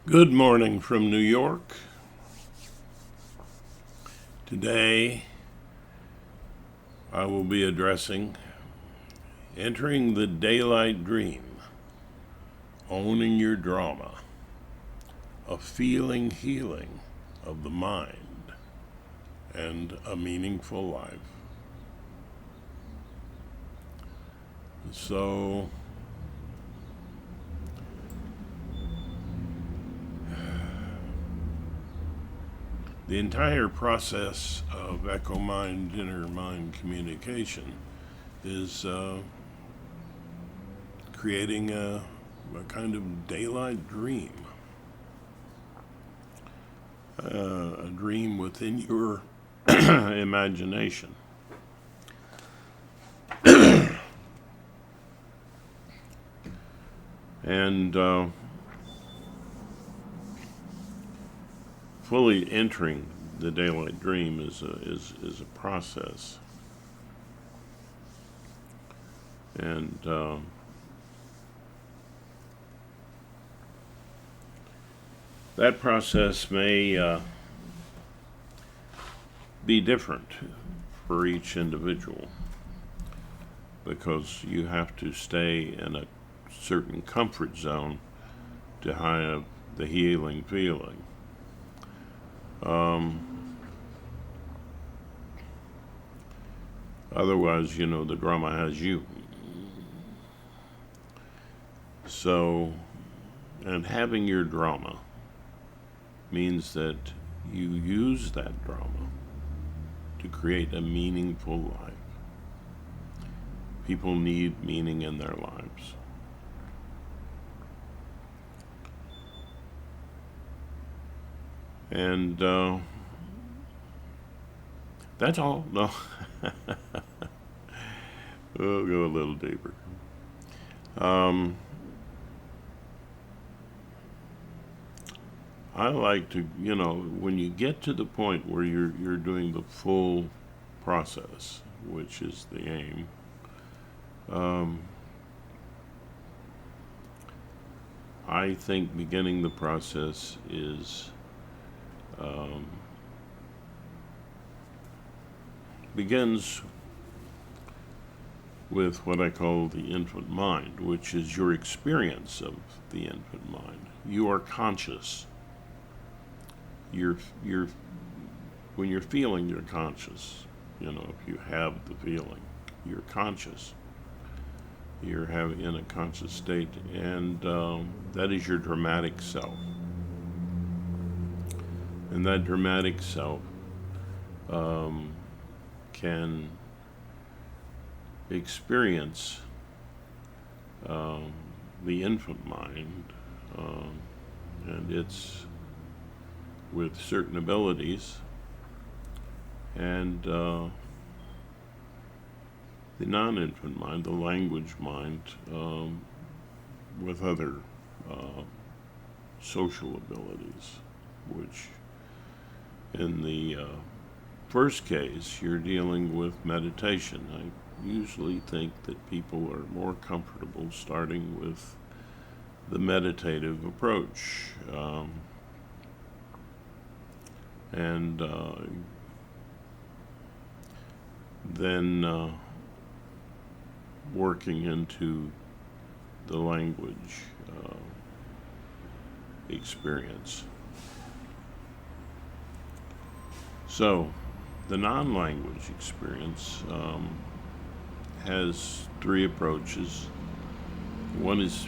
Good morning from New York. Today I will be addressing entering the daylight dream, owning your drama, a feeling healing of the mind, and a meaningful life. So, the entire process of echo mind, inner mind communication is creating a kind of daylight dream, a dream within your imagination. And fully entering the daylight dream is a process. And that process may be different for each individual because you have to stay in a certain comfort zone to have the healing feeling. Otherwise, the drama has you. So, and having your drama means that you use that drama to create a meaningful life. People need meaning in their lives. And that's all. No. We'll go a little deeper. I like to, when you get to the point where you're doing the full process, which is the aim, I think beginning the process is begins with what I call the infant mind, which is your experience of the infant mind. You are conscious. You're when you're feeling, you're conscious. If you have the feeling, you're conscious. You're in a conscious state, and that is your dramatic self. And that dramatic self can experience the infant mind, and it's with certain abilities, and the non-infant mind, the language mind, with other social abilities, which in the first case, you're dealing with meditation. I usually think that people are more comfortable starting with the meditative approach. And then working into the language experience. So, the non-language experience has three approaches. One is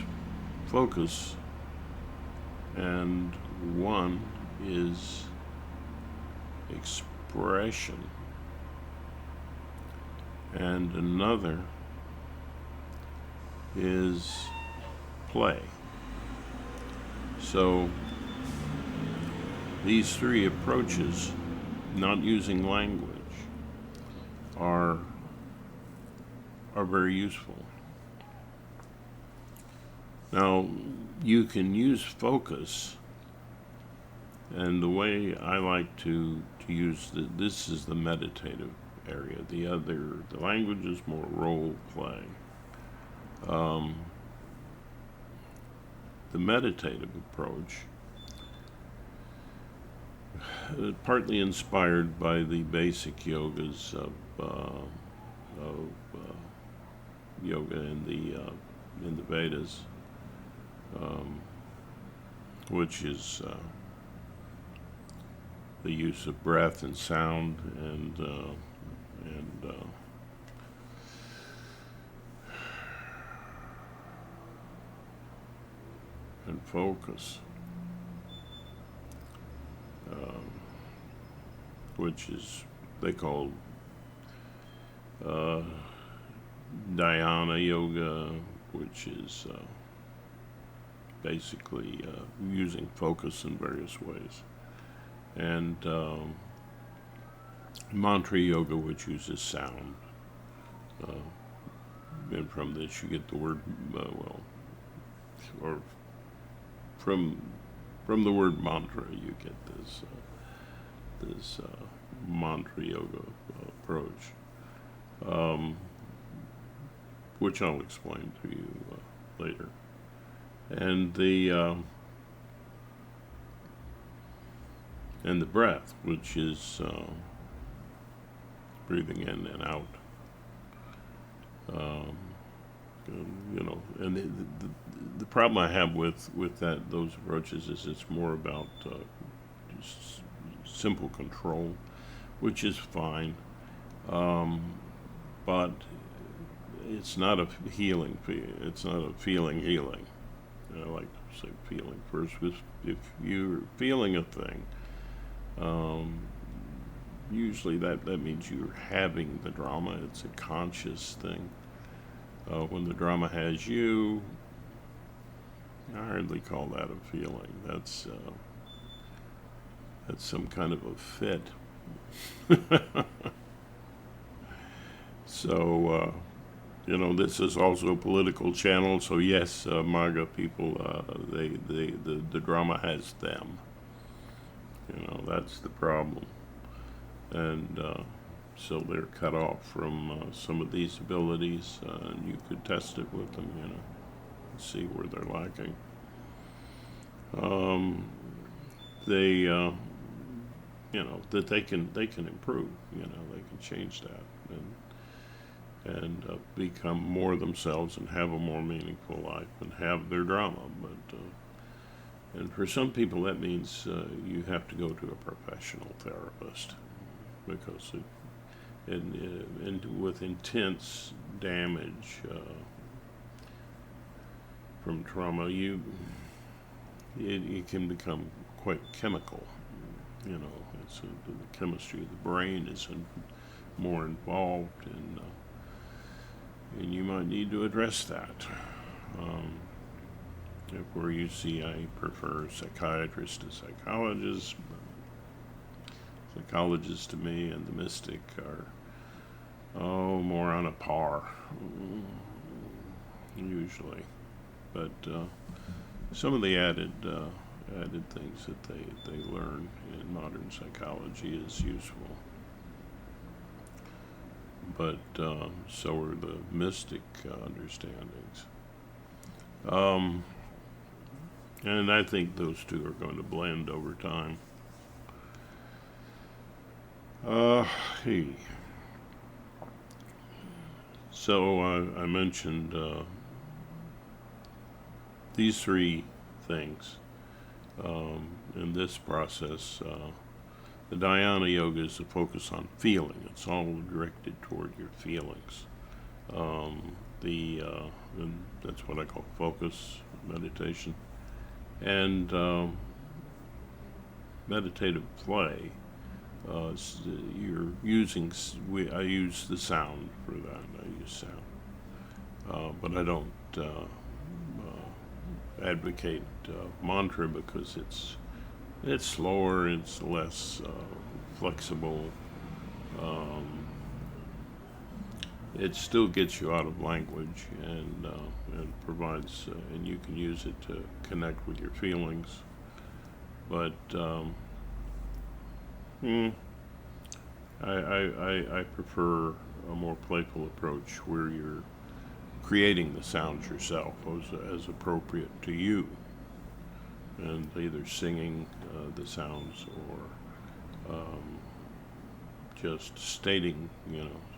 focus, and one is expression, and another is play. So these three approaches, not using language, are very useful. Now, you can use focus, and the way I like to use this is the meditative area. The language is more role play. The meditative approach partly inspired by the basic yogas of yoga in the Vedas, um, which is the use of breath and sound and and focus, um, which is they call uh, dhyana yoga, which is basically using focus in various ways, and mantra yoga, which uses sound. Uh, and from this, you get the word or from the word mantra, you get this mantra yoga approach, um, which I'll explain to you later. And the breath, which is breathing in and out. Um, and the problem I have with those approaches is it's more about just simple control, which is fine, but it's not a healing. It's not a feeling healing. I like to say feeling first, because if you're feeling a thing, usually that means you're having the drama. It's a conscious thing. When the drama has you, I hardly call that a feeling. That's some kind of a fit. So, this is also a political channel. So yes, MAGA people, the drama has them. That's the problem, and so they're cut off from some of these abilities, and you could test it with them, see where they're lacking. They, that they can improve. They can change that and become more themselves and have a more meaningful life and have their drama. But and for some people, that means you have to go to a professional therapist, because and with intense damage from trauma, it can become quite chemical. It's the chemistry of the brain is more involved, and you might need to address that. Where you see, I prefer psychiatrists to psychologists. Psychologists to me and the mystic are more on a par, usually. But some of the added things that they learn in modern psychology is useful. But so are the mystic understandings. And I think those two are going to blend over time. Hey. So I mentioned these three things in this process. The dhyana yoga is a focus on feeling. It's all directed toward your feelings. And that's what I call focus meditation. And meditative play. You're using. I use the sound for that. I use sound, but I don't advocate mantra, because it's slower. It's less flexible. It still gets you out of language, and provides, and you can use it to connect with your feelings. But I prefer a more playful approach, where you're creating the sounds yourself as appropriate to you, and either singing the sounds um, just stating,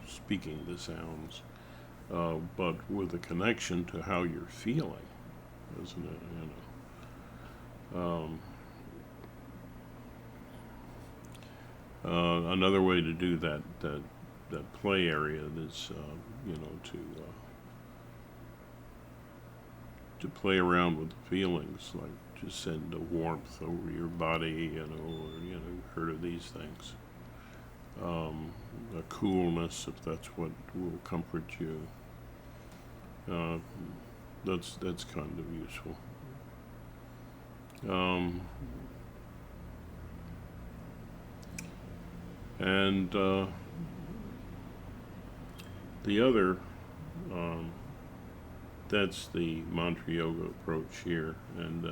speaking the sounds, but with a connection to how you're feeling, isn't it? Another way to do that play area is, to play around with the feelings, like to send a warmth over your body, or heard of these things. A coolness, if that's what will comfort you. That's kind of useful. And the other, that's the mantra yoga approach here, and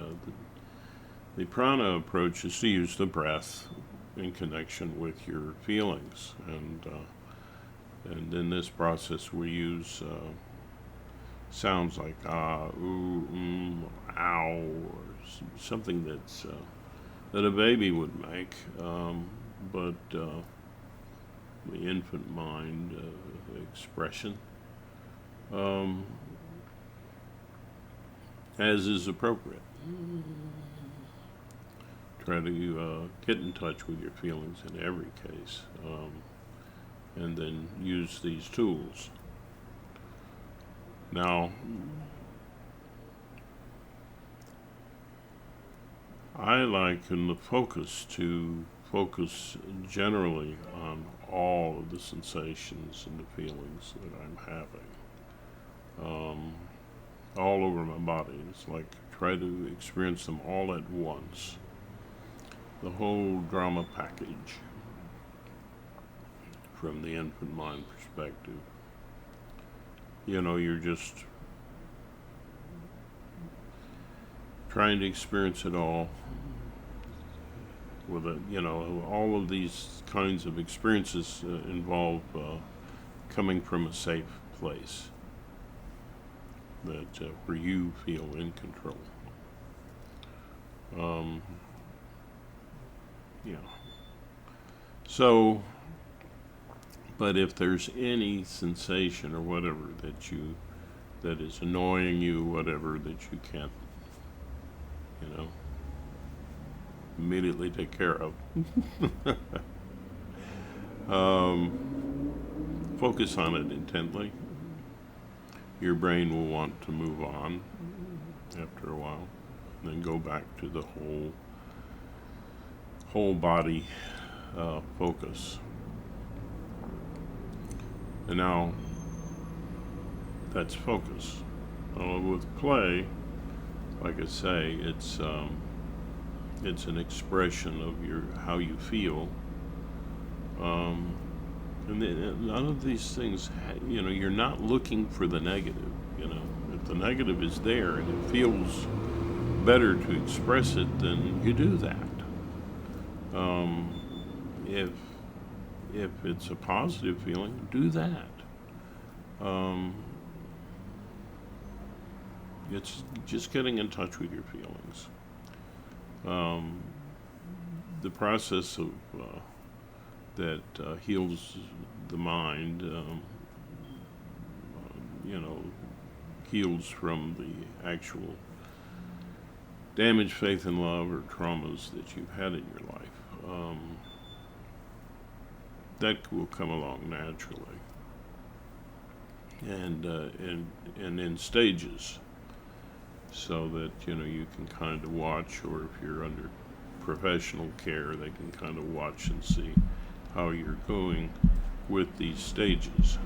the prana approach is to use the breath in connection with your feelings, and in this process we use sounds like ah, ooh, ow, or something that a baby would make, but the infant mind expression, as is appropriate. Try to get in touch with your feelings in every case, and then use these tools. Now, I liken the focus to focus generally on all of the sensations and the feelings that I'm having, all over my body. It's like try to experience them all at once. The whole drama package from the infant mind perspective. You're just trying to experience it all with all of these kinds of experiences involve coming from a safe place that where you feel in control. So, but if there's any sensation or whatever that is annoying you, whatever, that you can't, immediately take care of, focus on it intently. Your brain will want to move on after a while, and then go back to the whole body focus. And now that's focus. With play, like I say, it's an expression of how you feel. And none of these things, you're not looking for the negative. If the negative is there and it feels better to express it, then you do that. If it's a positive feeling, do that. It's just getting in touch with your feelings. The process of that heals the mind, heals from the actual damage, faith, and love, or traumas that you've had in your life. That will come along naturally, and in stages, so that you can kind of watch, or if you're under professional care, they can kind of watch and see how you're going with these stages.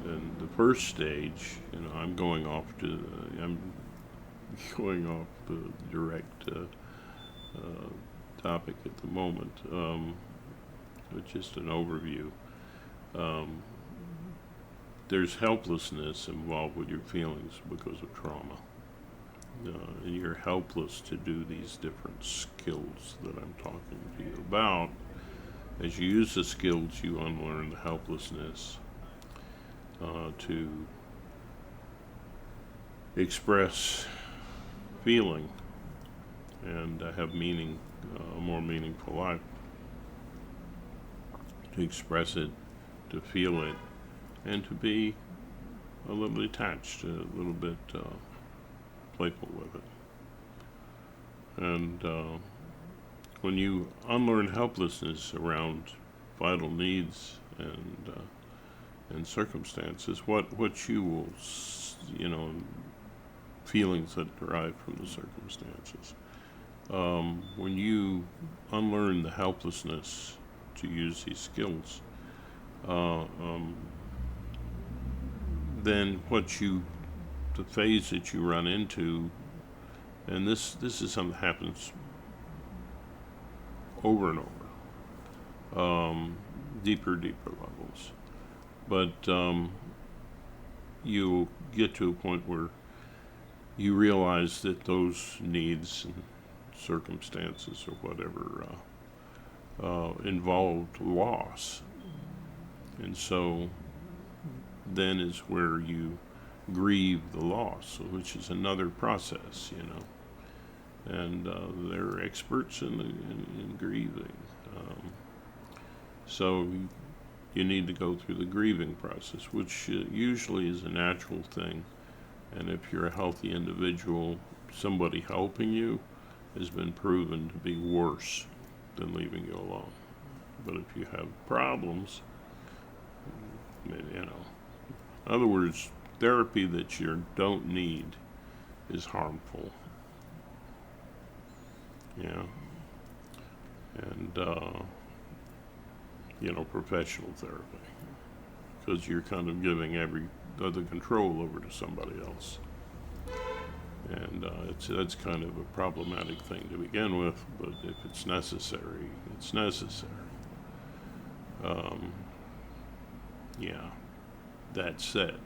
And the first stage, I'm going off the direct topic at the moment, but just an overview. There's helplessness involved with your feelings because of trauma. And you're helpless to do these different skills that I'm talking to you about. As you use the skills, you unlearn the helplessness to express feeling and have meaning, a more meaningful life. To express it, to feel it, and to be a little attached, a little bit playful with it. And when you unlearn helplessness around vital needs and circumstances, what you will, feelings that derive from the circumstances. When you unlearn the helplessness to use these skills, then the phase that you run into, and this is something that happens over and over, deeper levels, but you get to a point where you realize that those needs and circumstances or whatever involved loss, and so then is where you grieve the loss, which is another process, and they're experts in grieving. So you need to go through the grieving process, which usually is a natural thing. And if you're a healthy individual, somebody helping you has been proven to be worse than leaving you alone. But if you have problems, in other words, therapy that you don't need is harmful. Yeah. And, professional therapy. Because you're kind of giving every other control over to somebody else. And that's kind of a problematic thing to begin with, but if it's necessary, it's necessary. Yeah. That said,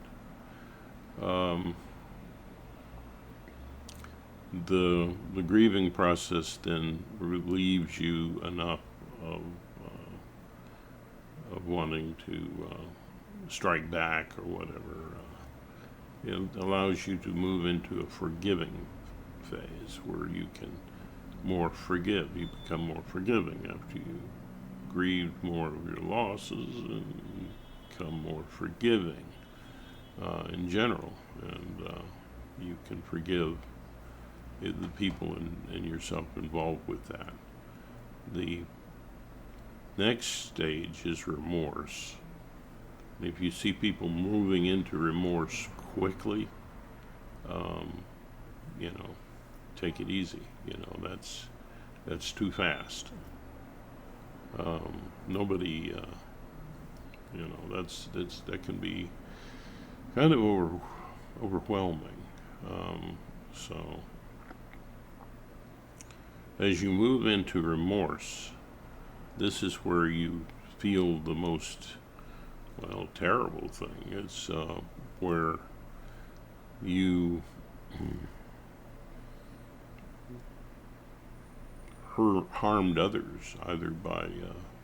the grieving process then relieves you enough of wanting to strike back or whatever. It allows you to move into a forgiving phase where you can more forgive. You become more forgiving after you grieved more of your losses, and you become more forgiving in general, and you can forgive the people and yourself involved with that. The next stage is remorse. If you see people moving into remorse quickly, take it easy. That's too fast. Nobody, that can be kind of overwhelming. So as you move into remorse, this is where you feel the most, terrible thing. It's where you harmed others, either by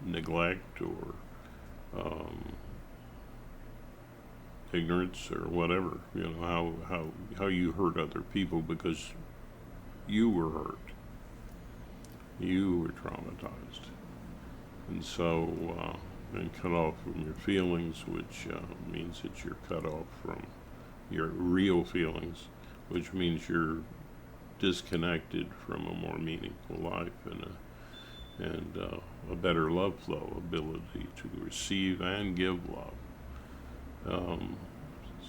neglect or ignorance or whatever. How you hurt other people because you were hurt, you were traumatized, and so and cut off from your feelings, which means that you're cut off from your real feelings, which means you're disconnected from a more meaningful life and a better love flow, ability to receive and give love.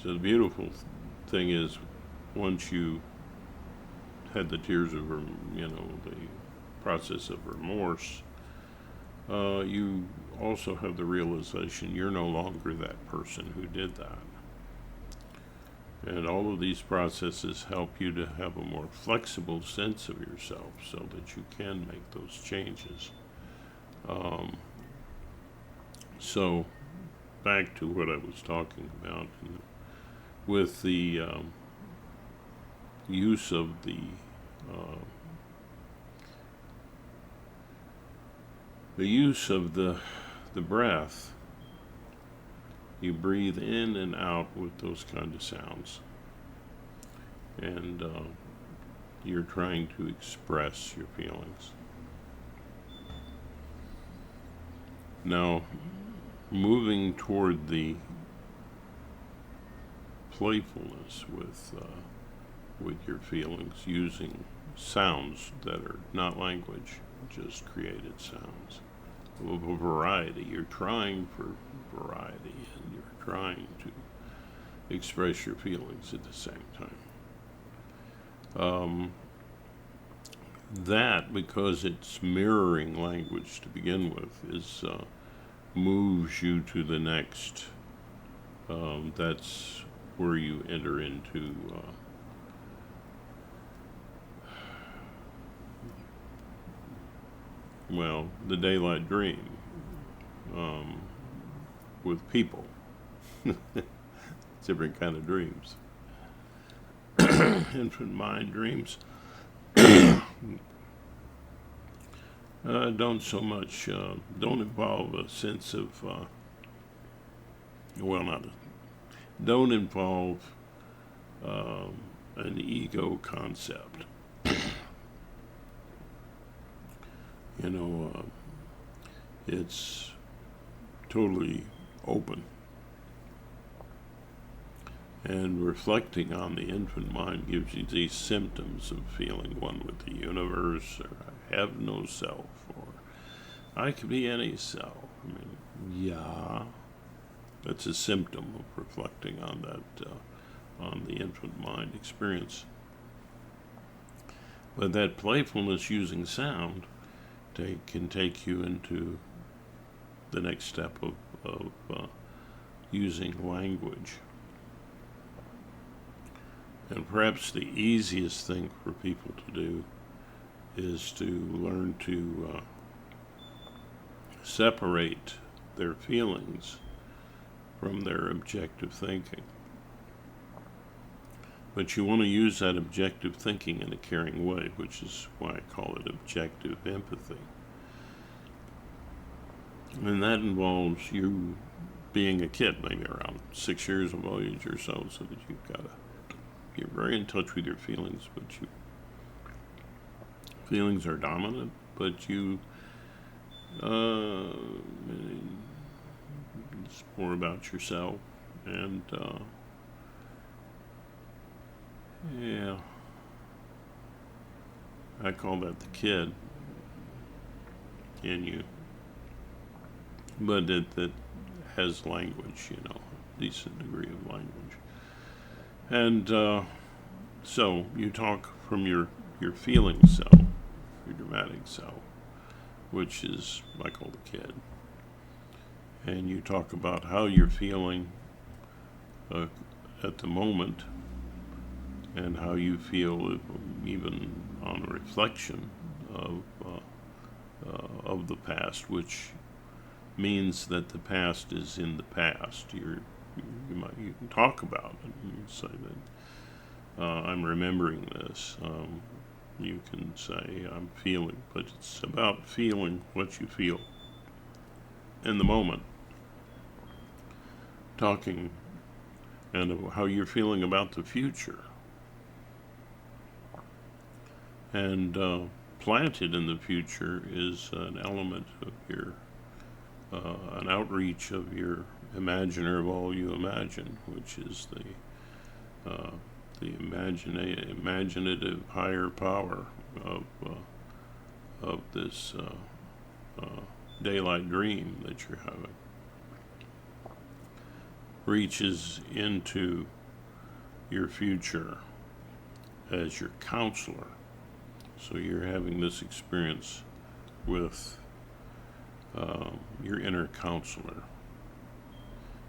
So the beautiful thing is, once you had the tears of, the process of remorse, you also have the realization you're no longer that person who did that. And all of these processes help you to have a more flexible sense of yourself so that you can make those changes. So back to what I was talking about, with the use of the breath. You breathe in and out with those kind of sounds, and you're trying to express your feelings. Now, moving toward the playfulness with your feelings, using sounds that are not language, just created sounds of a variety. You're trying for variety, and you're trying to express your feelings at the same time. That, because it's mirroring language to begin with, is moves you to the next. That's where you enter into the daylight dream with people. Different kind of dreams. Infant mind dreams don't so much don't involve a sense of don't involve an ego concept. It's totally open. And reflecting on the infant mind gives you these symptoms of feeling one with the universe, or I have no self, or I could be any self. That's a symptom of reflecting on that, on the infant mind experience. But that playfulness using sound can take you into the next step of using language. And perhaps the easiest thing for people to do is to learn to separate their feelings from their objective thinking. But you want to use that objective thinking in a caring way, which is why I call it objective empathy. And that involves you being a kid, maybe around 6 years of age or so that you're very in touch with your feelings, but feelings are dominant, but it's more about yourself, and I call that the kid in you, but that has language, decent degree of language. And so you talk from your feeling self, your dramatic self, which is, I call the kid. And you talk about how you're feeling at the moment, and how you feel even on reflection of the past, which means that the past is in the past. You can talk about it. You can say that I'm remembering this. You can say I'm feeling, but it's about feeling what you feel in the moment. Talking and how you're feeling about the future. And planted in the future is an element of your, an outreach of your imaginer of all you imagine, which is the imaginative higher power of this daylight dream that you're having. Reaches into your future as your counselor. So you're having this experience with your inner counselor.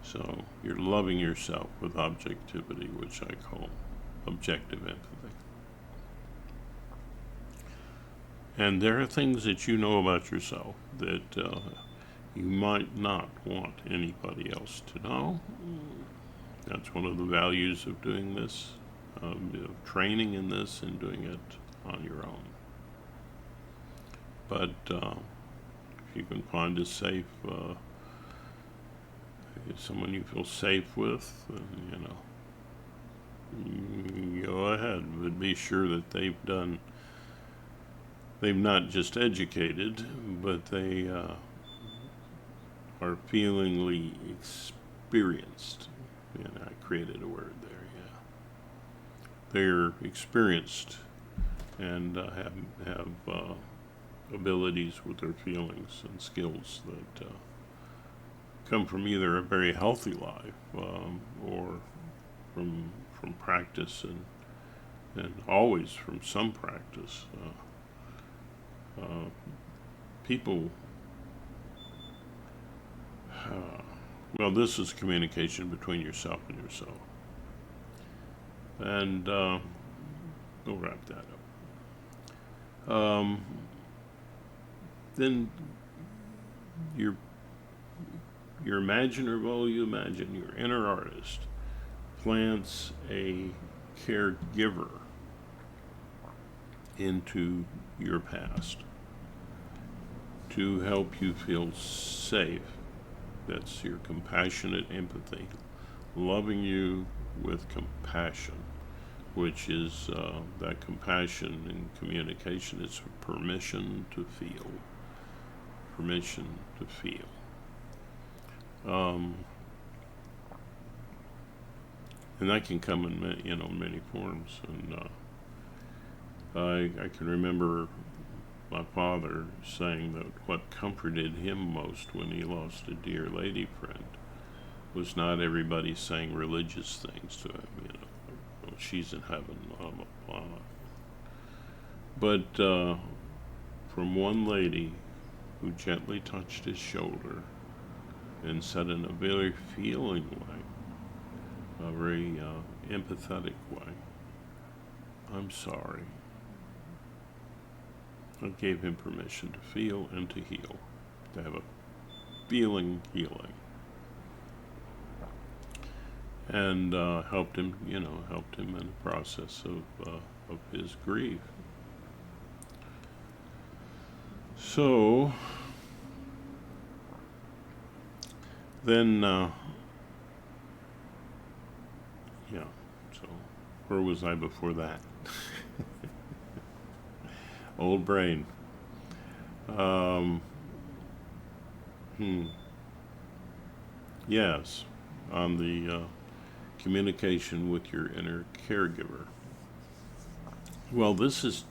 So you're loving yourself with objectivity, which I call objective empathy. And there are things that you know about yourself that you might not want anybody else to know. That's one of the values of doing this, of training in this and doing it on your own. But if you can find a safe, someone you feel safe with, Go ahead, but be sure that they've not just educated, but they are feelingly experienced. And I created a word there, yeah. They're experienced and have abilities with their feelings and skills that come from either a very healthy life or from practice and always from some practice. People, well, this is communication between yourself and yourself. And we'll wrap that up. Then your imaginer, well, you imagine your inner artist plants a caregiver into your past to help you feel safe. That's your compassionate empathy, loving you with compassion, which is that compassion in communication is permission to feel. Permission to feel. And that can come in many forms. And I can remember my father saying that what comforted him most when he lost a dear lady friend was not everybody saying religious things to him, oh, she's in heaven, blah, blah, blah. But from one lady who gently touched his shoulder and said in a very feeling way, a very empathetic way, I'm sorry. It gave him permission to feel and to heal, to have a feeling healing, and helped him in the process of his grief. So then, so where was I before that? Old brain. Yes, on the communication with your inner caregiver. Well, this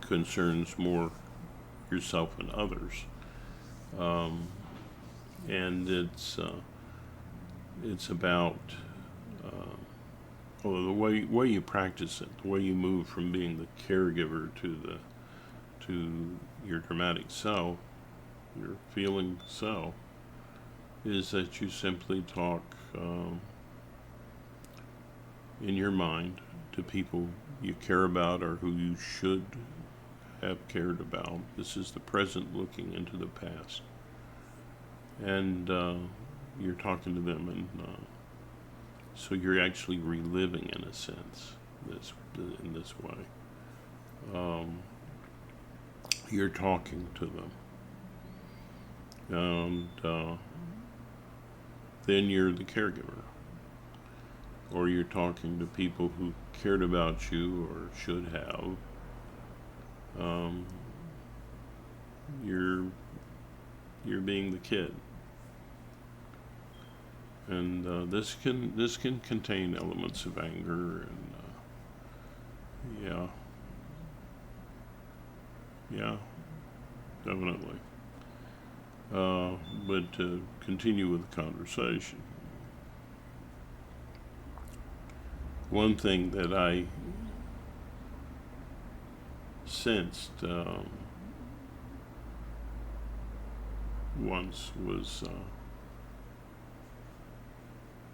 concerns more yourself and others, and it's about the way you practice it, the way you move from being the caregiver to your dramatic self, your feeling self, is that you simply talk in your mind to people you care about or who you should have cared about. This is the present looking into the past, and you're talking to them, and so you're actually reliving, in a sense, in this way. You're talking to them, and then you're the caregiver, or you're talking to people who cared about you or should have. You're being the kid, and this can contain elements of anger and yeah, definitely. But to continue with the conversation, one thing that I sensed once was,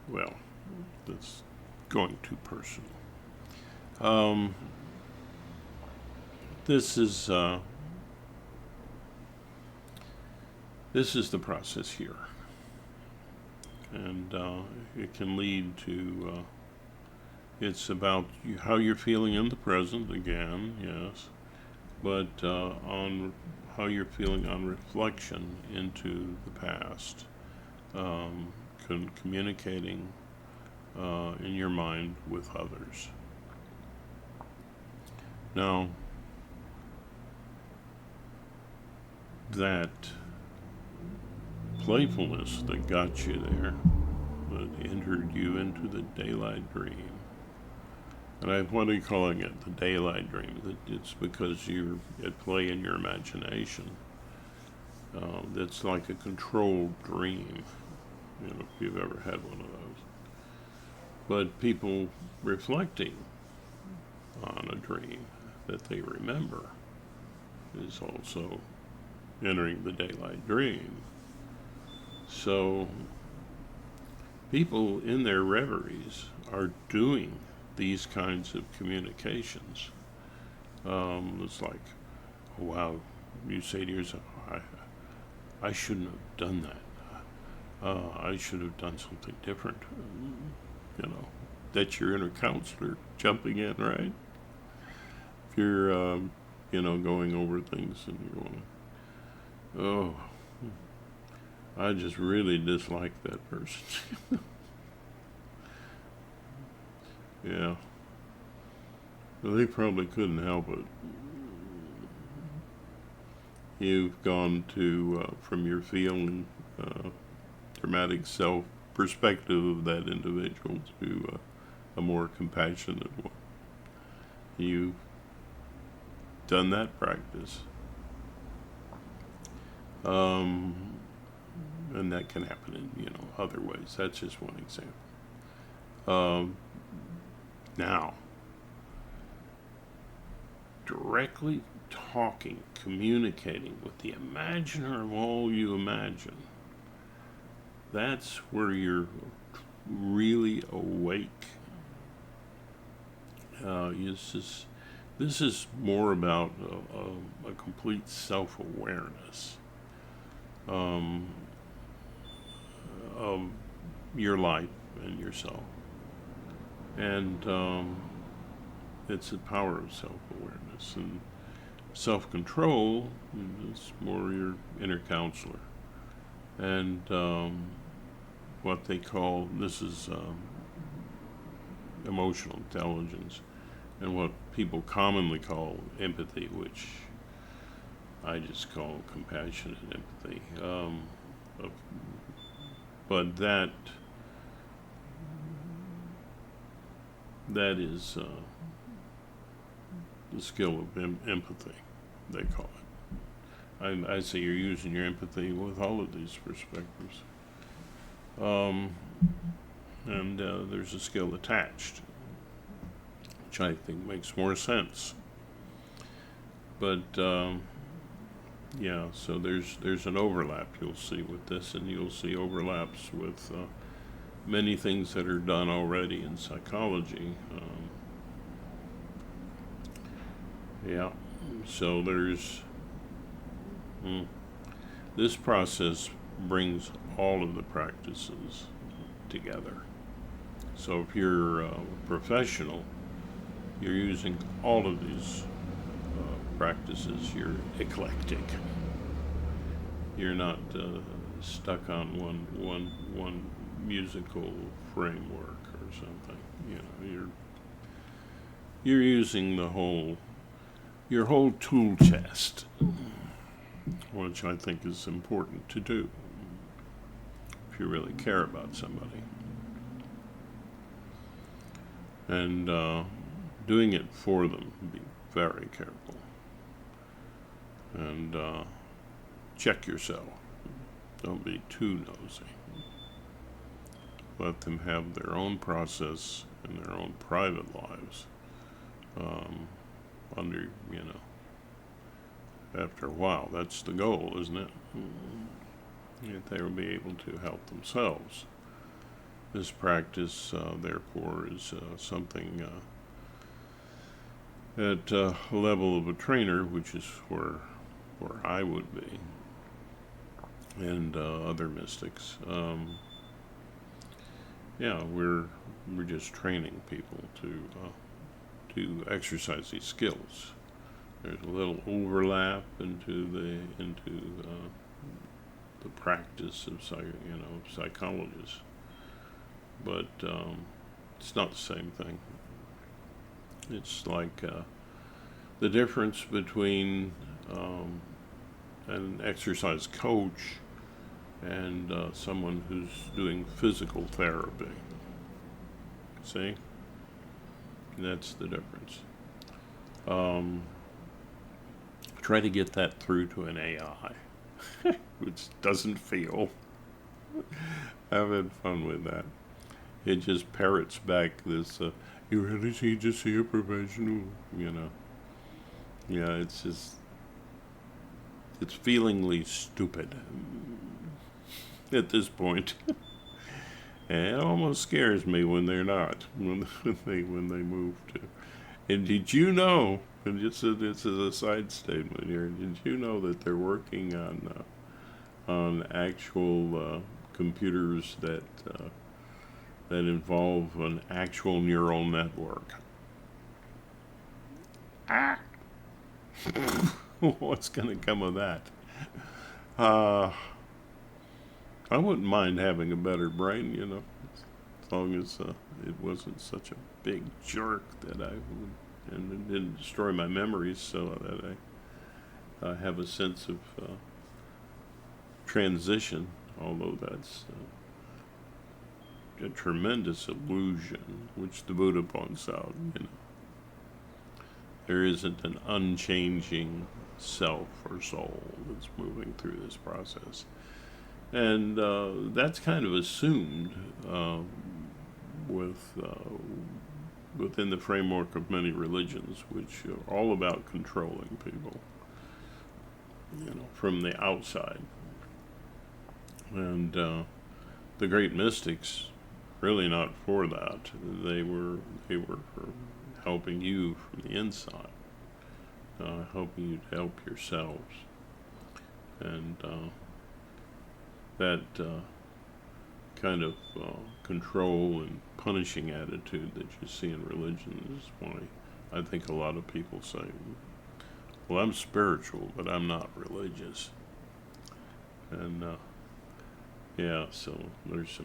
well, that's going too personal. This is the process here, and it can lead to. It's about how you're feeling in the present again, yes, but on how you're feeling on reflection into the past, communicating in your mind with others. Now, that playfulness that got you there, that entered you into the daylight dream, and what are you calling it? The daylight dream. It's because you're at play in your imagination. That's like a controlled dream, if you've ever had one of those. But people reflecting on a dream that they remember is also entering the daylight dream. So people in their reveries are doing these kinds of communications. It's like, oh, wow, you say to yourself, I shouldn't have done that. I should have done something different. That's your inner counselor jumping in, right? If you're, going over things and you're going, oh, I just really dislike that person. Yeah. Well, they probably couldn't help it. You've gone to, from your feeling, dramatic self perspective of that individual to a more compassionate one. You've done that practice. And that can happen in, other ways. That's just one example. Now, directly talking, communicating with the imaginer of all you imagine, that's where you're really awake. This is more about a complete self-awareness of your life and yourself. And it's the power of self-awareness. And self-control is more your inner counselor. And what they call, this is emotional intelligence, and what people commonly call empathy, which I just call compassionate empathy. But that is the skill of empathy, they call it. I say you're using your empathy with all of these perspectives. And there's a skill attached, which I think makes more sense. But yeah, so there's an overlap you'll see with this, and you'll see overlaps with many things that are done already in psychology. Yeah, so there's this process brings all of the practices together. So if you're a professional, you're using all of these practices. You're eclectic. You're not stuck on one musical framework or something. You're using your whole tool chest, which I think is important to do if you really care about somebody. And doing it for them, be very careful. And check yourself. Don't be too nosy. Let them have their own process and their own private lives. After a while, that's the goal, isn't it? That they will be able to help themselves. This practice, therefore, is something at a level of a trainer, which is where I would be, and other mystics. We're just training people to exercise these skills. There's a little overlap into the practice of psychologists, but It's not the same thing. It's like the difference between an exercise coach and someone who's doing physical therapy. See? That's the difference. Try to get that through to an AI, which doesn't feel. I've had fun with that. It just parrots back this, you really need to see a professional, you know. Yeah, it's just, it's feelingly stupid at this point. And it almost scares me when they're not, when they move to. And did you know? And this is a side statement here. Did you know that they're working on actual computers that involve an actual neural network? Ah, what's going to come of that? I wouldn't mind having a better brain, you know, as long as it wasn't such a big jerk that I would, and it didn't destroy my memories, so that I have a sense of transition, although that's a tremendous illusion, which the Buddha points out, you know. There isn't an unchanging self or soul that's moving through this process. And that's kind of assumed within the framework of many religions, which are all about controlling people, you know, from the outside. And the great mystics, really not for that. They were for helping you from the inside, helping you to help yourselves, and that kind of control and punishing attitude that you see in religion is why I think a lot of people say, well, I'm spiritual, but I'm not religious. And yeah, so there's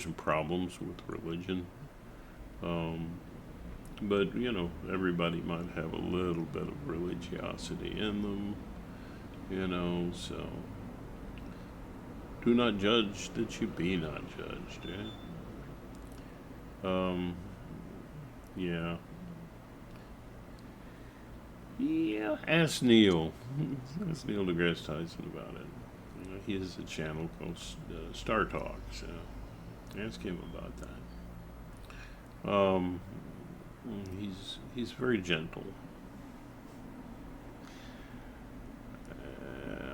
some problems with religion. But, you know, everybody might have a little bit of religiosity in them, you know, so do not judge that you be not judged, yeah. Yeah, ask Neil. Ask Neil deGrasse Tyson about it. You know, he has a channel called Star Talk, so ask him about that. He's very gentle.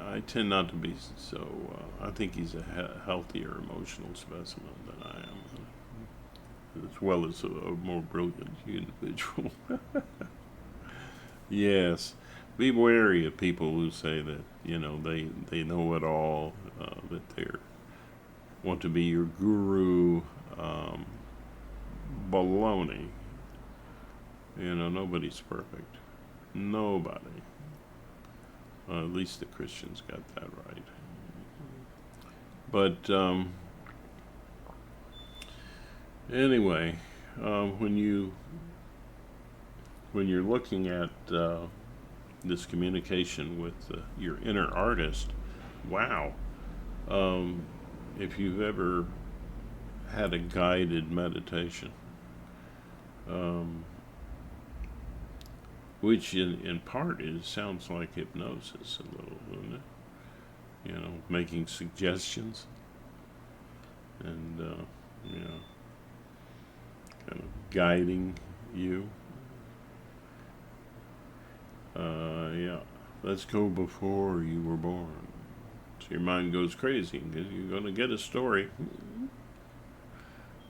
I tend not to be so. I think he's a healthier emotional specimen than I am, as well as a more brilliant individual. Yes, be wary of people who say that, you know, they know it all, that they want to be your guru. Baloney. You know, nobody's perfect. Nobody. At least the Christians got that right. But anyway, when you're looking at this communication with your inner artist, wow. If you've ever had a guided meditation, which in part sounds like hypnosis a little, doesn't it? You know, making suggestions and you know, kind of guiding you. Yeah, let's go before you were born. So your mind goes crazy because you're going to get a story,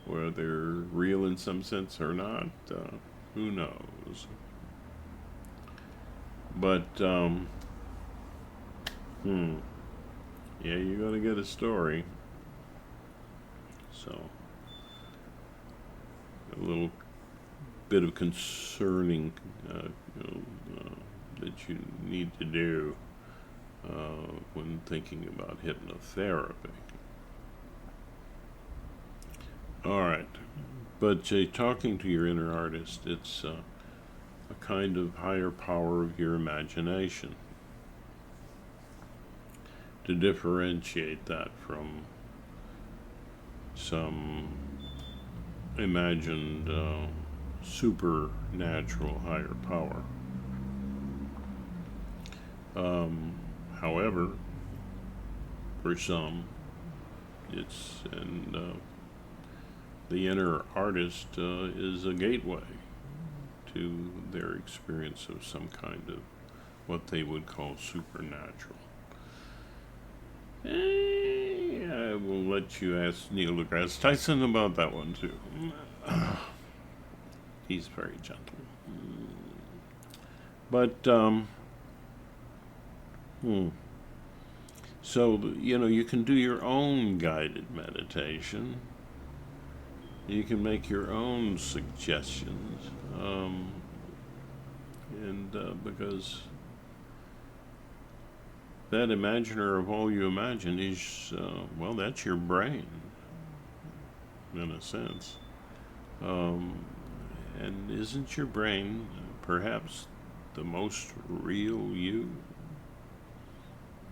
whether real in some sense or not. Who knows? But yeah, you're going to get a story. So a little bit of concerning, that you need to do when thinking about hypnotherapy. All right. But talking to your inner artist, it's a kind of higher power of your imagination to differentiate that from some imagined supernatural higher power. However, for some, it's the inner artist is a gateway to their experience of some kind of what they would call supernatural. I will let you ask Neil deGrasse Tyson about that one too. He's very gentle. But, so, you can do your own guided meditation. You can make your own suggestions. Because that imaginer of all you imagine is, that's your brain, in a sense. And isn't your brain perhaps the most real you?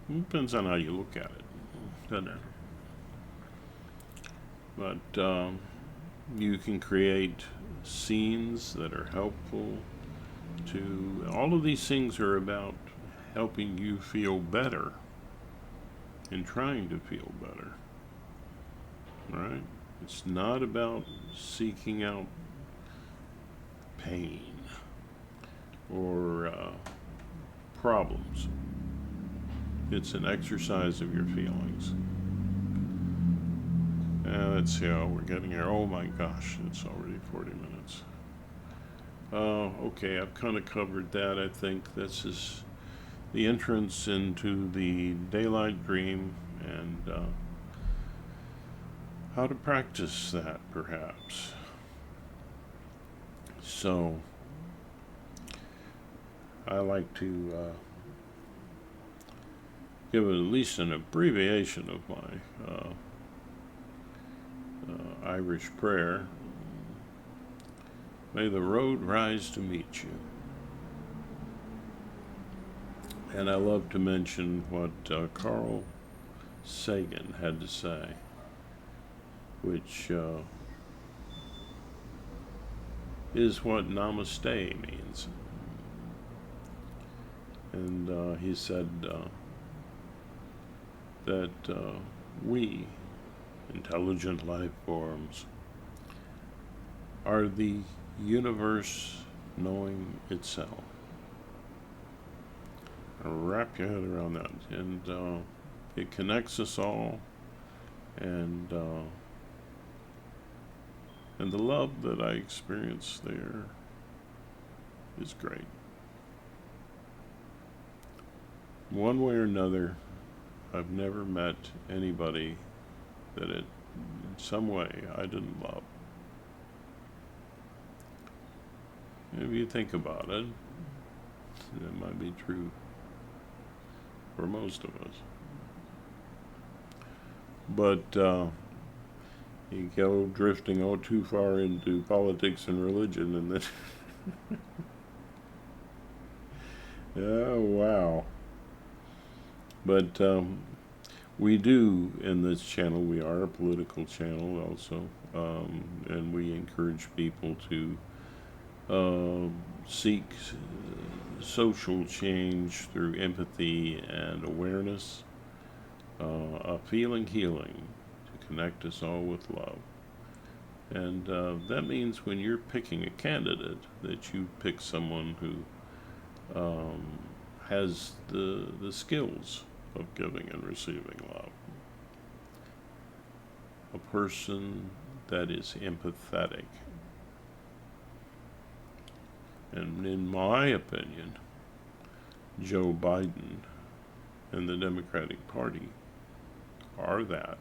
It depends on how you look at it, doesn't it? But you can create scenes that are helpful to, all of these things are about helping you feel better and trying to feel better, right? It's not about seeking out pain or problems. It's an exercise of your feelings. Let's see how we're getting here. Oh my gosh, it's already 40 minutes. Okay, I've kind of covered that. I think this is the entrance into the daylight dream and how to practice that, perhaps. So, I like to give at least an abbreviation of my Irish prayer. May the road rise to meet you. And I love to mention what Carl Sagan had to say, which is what namaste means. And he said that we, intelligent life forms, are the universe knowing itself. Wrap your head around that, and it connects us all, and the love that I experience there is great. One way or another, I've never met anybody that in some way I didn't love. If you think about it, it might be true for most of us. But you go drifting all too far into politics and religion, and then oh wow. But we do, in this channel, we are a political channel also, and we encourage people to seek social change through empathy and awareness, a feeling healing to connect us all with love. And that means when you're picking a candidate, that you pick someone who has the skills of giving and receiving love. A person that is empathetic. And in my opinion, Joe Biden and the Democratic Party are that.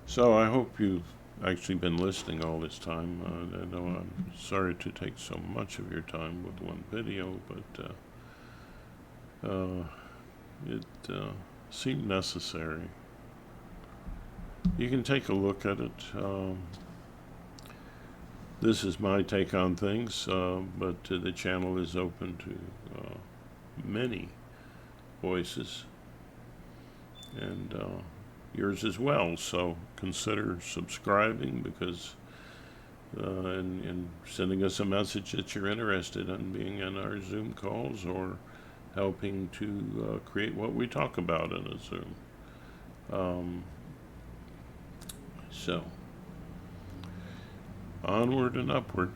So I hope you've actually been listening all this time. I know I'm sorry to take so much of your time with one video, but it seem necessary. You can take a look at it. This is my take on things, but the channel is open to many voices, and yours as well. So consider subscribing, because and sending us a message that you're interested in being in our Zoom calls or helping to create what we talk about in a Zoom. So, onward and upward.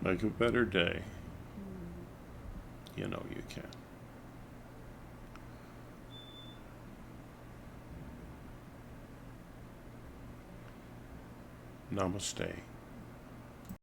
Make a better day. You know you can. Namaste.